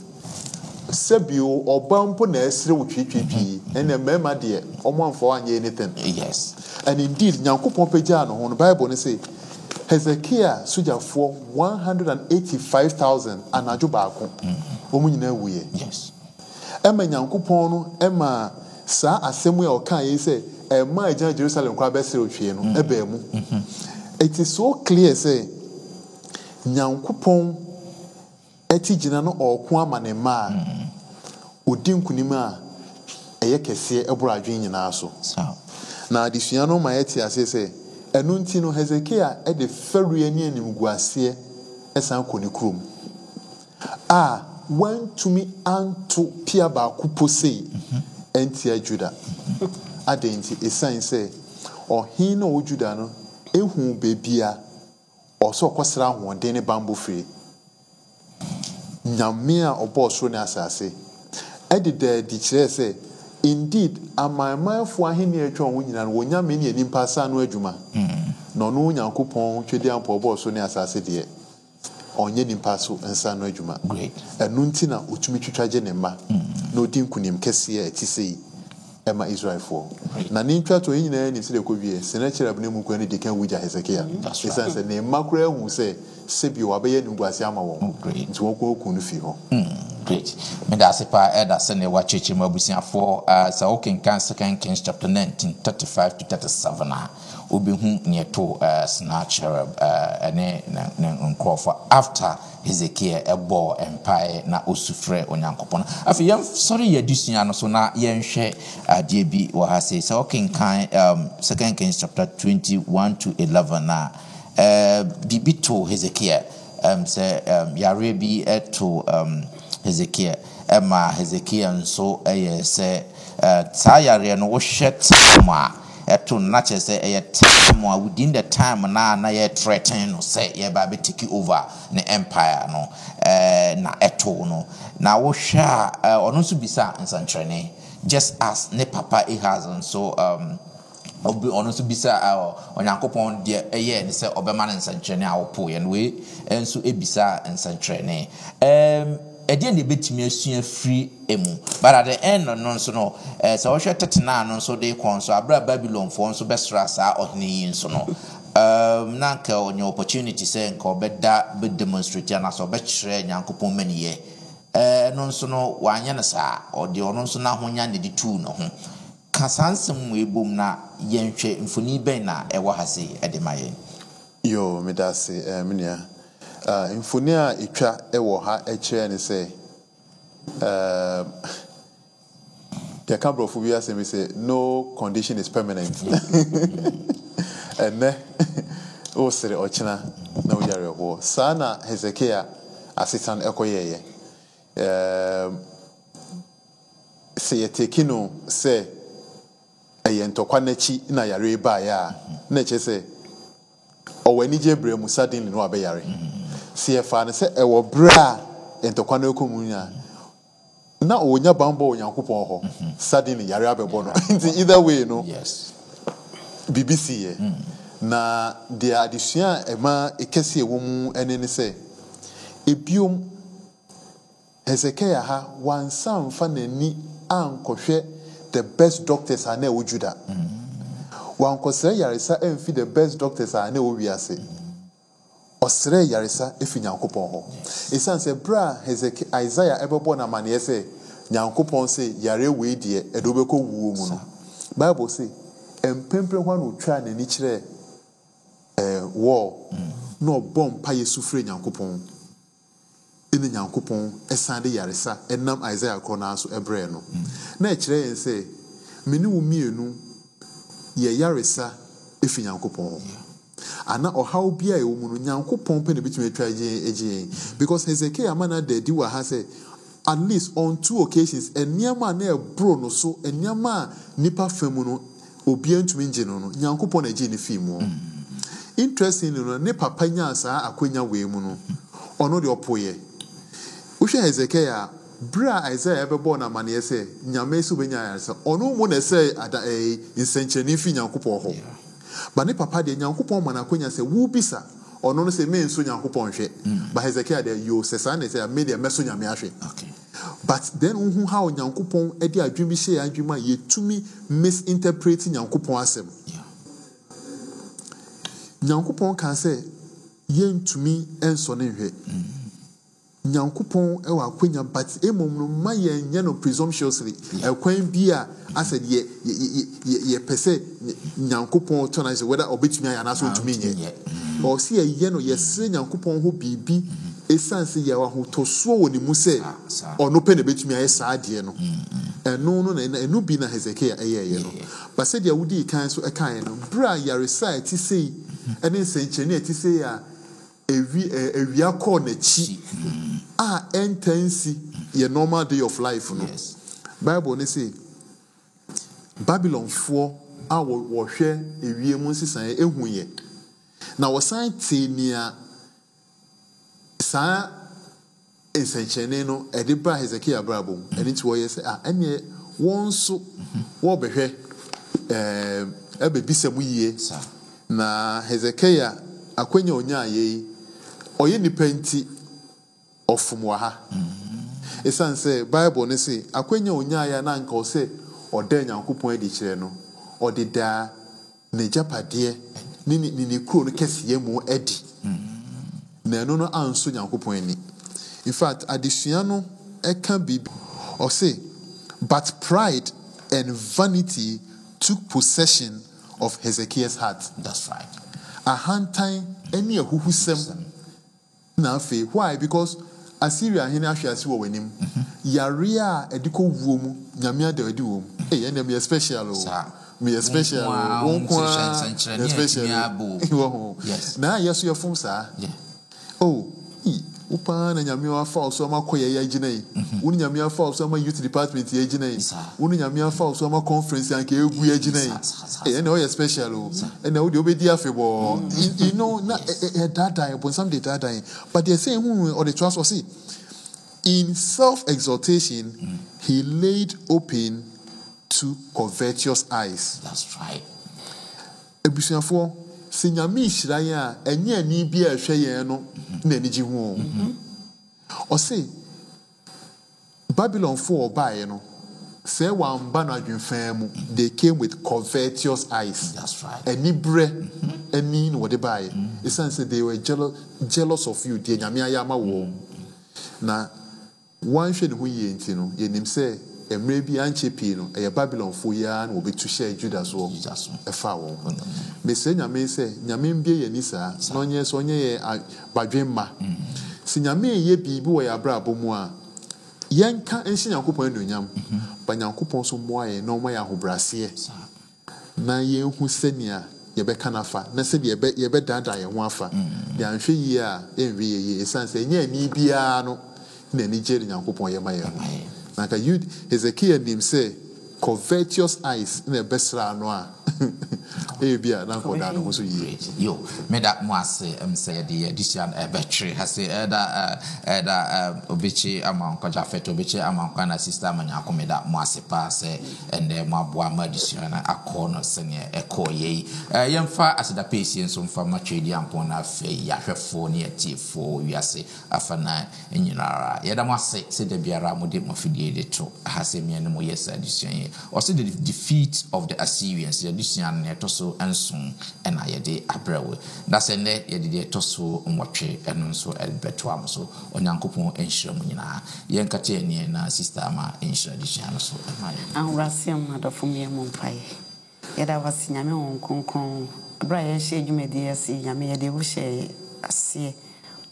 sebio obampo na esre wotwetwetwi ene mema de omanfo anye anything. Yes. And indeed Nyankopon peja no ho no Bible ne say Hezekiah sujafo 185,000 anajo baako omu nyina wuye. Yes. Ema Nyankopon no ema sa asemu ya okan yi say ema agya Jerusalem kwa besere otwie no eba mu. It is so clear say Nyankopon eti gina no okun amane ma odi nkunim a eye kese eboro adwen nyina so. Na adisua no ma eti ase say enu nti no Hezekiah e de faru ani animguase esan koni krom When to me and to Pia Bakupo say, Antia Judah. Adenti, a sign say, or he no Judano, ehu bebia, or so Cosra one dene bamboo free. Nyamia or boss run as I say. Eddie there did say, indeed, am my mind for him near John and when Yamini and Impasa no Juma. No, no, Yankupon, Chedian for boss run as I said, dear. Onye nimpaso ensa no adwuma great enuntina otumi twitwaje ne ma no din kunim kese ya etisei ema Israel for na ne ntwa to nyina ni se de kowie se na kira bne mu kwani de kan wuja Hezekiah esan se ne makura hu se sebi wa be ye nguase ama won nti won ko ku no fi ho great me da se pa e da se ne wa cheche mabusiafo sa okenkan 2 Kings chapter 19 35 to 37 obehu neto snatcher ene nkrofa after Hezekiah ebo empire na osufre onyankopon afi yem sorry yadusua no so na yenhwe ade bi wa ha say so okenkan 2 Kings chapter 21 to 11 na bibito Hezekiah say yare bi eto Hezekiah ema Hezekiah nso say sa yare no wo hwet ma eto na che say time within the time na ye threaten no say ye ba be take over the empire no na eto no na wo hwa ono so bisa nsantrene just as ne papa Ahaz so obi ono so bisa onyankopon de eye ne say obema ne nsantrene a wo po ye no we enso ebisa nsantrene ede ne betimi asua free emu but at the end no so no so wo hwetetena no so de kon so abra Babylon fo so besra sa ohene yin so no na nka onye opportunity say nka obeda be demonstrate na so be kire nyankopon maniye no so no wanya na sa ode ono so na honya ne di tu no ho kasansem webom na yenhwe mfoni ben na ewo hase ede maye yo medase menia infonia etwa ewo ha ekire ne say the camera of we say no condition is permanent and o sere ochina na o yare ho sana Hezekiah assistant ekoyeye say tekino say ayentokwa nachi na yare ba ya na che say o wani jebre mu suddenly no abeyare see fa ne say ewo bra entokwa na ekomunya na onya bambo onyankopon ho suddenly yare abebo no either way no yes BBC ye na the addition ema ekese ewom ene ne say ebiom Hezekiah ha wansam fa nani ankohwe the best doctors are na wujuda wankosere yaresa emfi the best doctors are na wiase osere yaresa efi nyankopon ho esan se bra Hezekiah Isaiah ebebo na mane say nyankopon say yare we de edobeko wuo mu no Bible say empempre hwa no twa na ni kire war no bomb pa yesufre nyankopon ene nyankopon esande yaresa enam Isaiah kona so ebre no na kire yen say meni wo mienu ye yaresa efi nyankopon ana ohaw bia e wo mu no nyankopon pe ne bitime atwa eje because Hezekiah mana dedi wa ha say at least on 2 occasions eniama na ebro no so eniama nipa famu no obi antumi nje no nyankopon na je ne fimu interesting no ne papa nya sa akwanya we mu no ono de opoye wo hwe Hezekiah bra Isaiah ebebo na mane say nyame su benya yaresa ono mo na say ada nsencheni fi nyankopon ho ba ne papa de nyankopon mana akwanya say wo bisa ono no say me nso nyankopon hwe ba Hezekiah de yo say sa na say me de meso nyame ahwe okay but then unhu how nyankopon edi adwumi hye adwuma yetumi misinterpret nyankopon asem nyankopon kan say yentumi enso ne hwe nyankopon ewa akwanya but emom no ma yenye no presumptuously ekwan bi a ased ye pese nyankopon to na say whether obetumi aya na so ntumi nye o si ye no yesre nyankopon ho bibi esanse ye wa ho toso woni mu say ono pe na betumi aya sa ade no eno no na enu bi na Hezekiah eye no but said ya wudi kan so ekan no bra yaresa ti sei ene sencheni ti sei a ewia call na chi intense your normal day of life no. Yes. Bible ne say Babylon for wo hwe ewiem nsisan ehu ye. Na wo san tenia sa ensenchene no ediba Hezekiah brabom eni ti wo ye say ene won so wo behwe ebe bisemu yie na Hezekiah akwanya onya ye oye nipenti ofumwa ha esan say Bible ne say akwanya onya ya na nka o say oda Nyankopon adi kire no odida ne japade ni kuro no kesiye mu adi na no anso Nyankopon ani. In fact, adesua no can be or say, but pride and vanity took possession of Hezekiah's heart. That's right. A hand time any a who na fe. Why? Because Assyria hene ahwe wo wanim. Yarea ediko wuom nyamia de edi wom. Eh ene me special o. Me special o. Won kwa special. Yes. Na yeso ye fom sa. Yeah. Oh, upa na nyame wa fa so ma koye ya ginai woni nyame fa so ma youth department ya ginai woni nyame fa so ma conference anke egu ya ginai e na o special o e na o de obedi afebo you know na that die but some dey that die but they say who or the trust or see in self exaltation he laid open to covetous eyes. That's right. Ebusuafo se nyame hirayan a enye ani bia hwe yen no na ani gi ho o say Babylon for buy no say wan ba no adwenfan mu they came with covetous eyes. That's right. Ani bre ani no what they buy it say they were jealous of you de nyame ayama wo na wan hwe ne ho yie enti no yenim say emre bi anche pi no e Babylon fo ya na obetu share Judah so e fa wo me say nyame say nyame mbie ye ni sa no nye so nye ye badwenma si nyame ye bi wo ya bra abomu a yenka enhye Nyankopon anuonyam ba Nyankopon so mo aye no mo ya hobrase na ye hu senia ye be kanafa na se ye be dada ye ho afa de anhwe yi a enwe ye esanse nye ani bia no na ni jeri Nyankopon ye ma ye Naka you Hezekiah nim say covetous eyes in a besra no ebia na ko da no so yi yo me da mo ase say the edition battery has say da obichi amanko jafeto obichi amanko na sister amanya ko me da mo ase pa say and mo aboa ma edition na akono sene ekoye yemfa asida pesi enso mfa matwedi ampon na afi yahwefo ne atifo wiase afana enyinara yeda mo ase se da biara mo de mo fidie de to hase me ne mo yes edition or say the defeat of the Assyrians the edition ne to so enson ena yede abrewe that's ene yede to so nwotwe eno nso elbeto am so onyankopon enhira mu nyina yenkate ene na sister ama enhira edition so ahurase amadofo me mu mpae yeda wasi nyame won konkon abra ye hye dwumedi ase nyame yede wo hye ase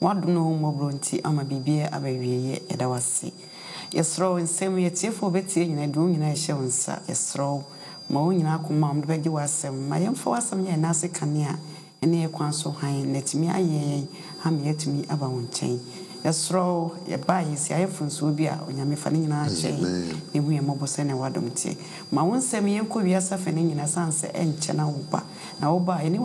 wadu no mobronti ama bibie abawieye yeda wasi yesro nsem yetifo betie nyina du nyina hye wonsa yesro ma wo nyina akoma am beji wasem ma yemfo wasem ye na se kanea ene ye kwan so han netimi aye ha me yetimi aba wonchen yesro ye ba yesi ayefunso bi a onyame fa ne nyina ache ne hu ye mobose ne wadomtie ma wonsem ye nko wiasa fa ne nyina sanse enche na wo ba ene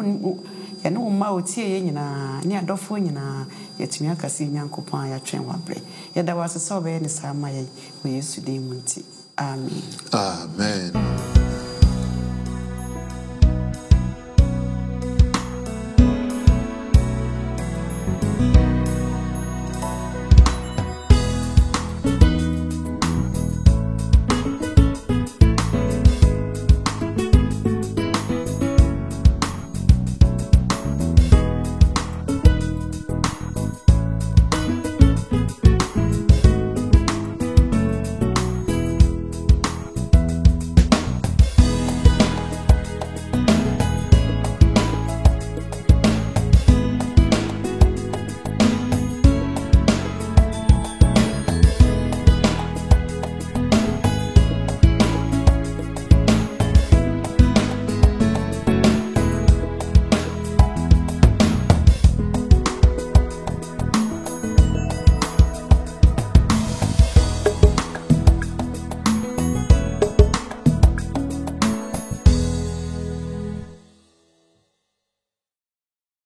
ye ne wo ma otie ye nyina ne adofo nyina yetimi akase nyankopon ayatwen wabre ye da wasese obe ne sa ma ye wo Yesu de munti amen. Amen.